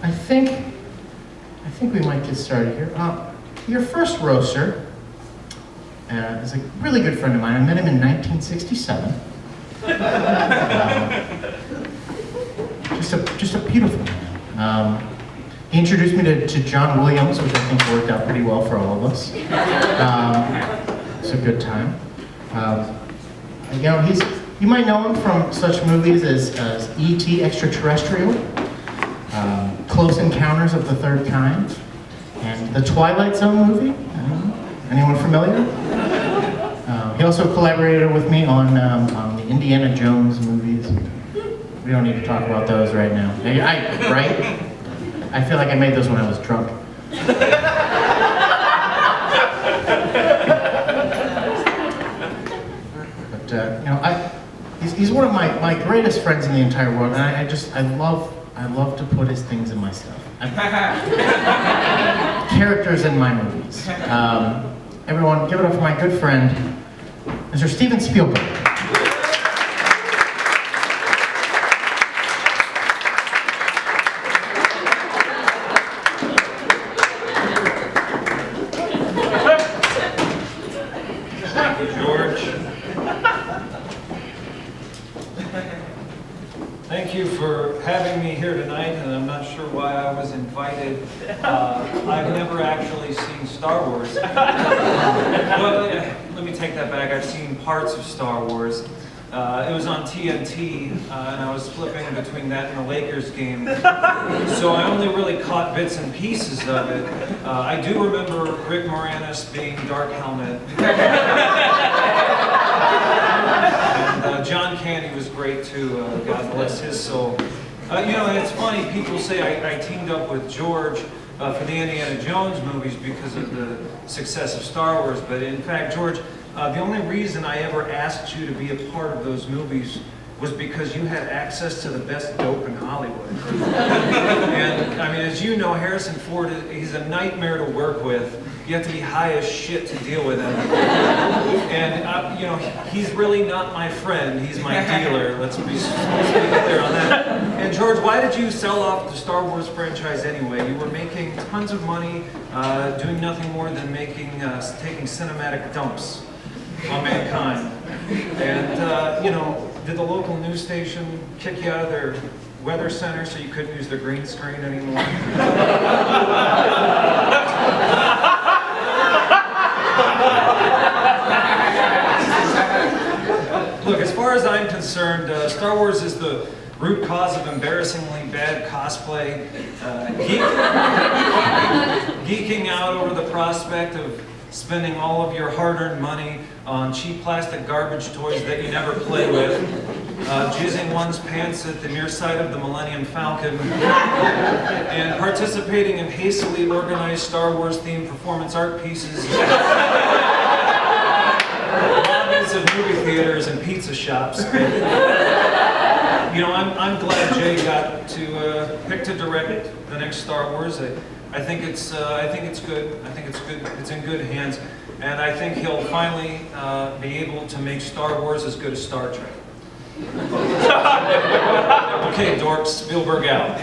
I think we might get started here. Your first roaster is a really good friend of mine. I met him in 1967. Just a beautiful man. He introduced me to John Williams, which I think worked out pretty well for all of us. It's a good time. You know, you might know him from such movies as E.T. Extraterrestrial, Close Encounters of the Third Kind, and the Twilight Zone movie. Anyone familiar? He also collaborated with me on the Indiana Jones movies. We don't need to talk about those right now. Right? I feel like I made those when I was drunk. But you know, he's one of my greatest friends in the entire world, and I love to put his things in my stuff. Characters in my movies. Everyone, give it up for my good friend, Mr. Steven Spielberg. Thank you for having me here tonight, and I'm not sure why I was invited. I've never actually seen Star Wars. Well, let me take that back. I've seen parts of Star Wars. It was on TNT, and I was flipping between that and the Lakers game. So I only really caught bits and pieces of it. I do remember Rick Moranis being Dark Helmet. And John Candy was great too, God bless his soul. You know, and it's funny, people say I teamed up with George for the Indiana Jones movies because of the success of Star Wars, but in fact, George, the only reason I ever asked you to be a part of those movies was because you had access to the best dope in Hollywood. And I mean, as you know, Harrison Ford, he's a nightmare to work with. You have to be high as shit to deal with him. And you know, he's really not my friend, he's my dealer. Let's be clear on that. And George, why did you sell off the Star Wars franchise anyway? You were making tons of money, doing nothing more than taking cinematic dumps on mankind. And you know, did the local news station kick you out of their weather center so you couldn't use their green screen anymore? Look, as far as I'm concerned, Star Wars is the root cause of embarrassingly bad cosplay, geeking out over the prospect of spending all of your hard-earned money on cheap plastic garbage toys that you never play with, jizzing one's pants at the near sight of the Millennium Falcon, and participating in hastily organized Star Wars-themed performance art pieces, lobbies of movie theaters and pizza shops. You know, I'm glad Jay got to pick to direct the next Star Wars. I think it's good. I think it's good. It's in good hands, and I think he'll finally be able to make Star Wars as good as Star Trek. Okay, dorks, Spielberg out.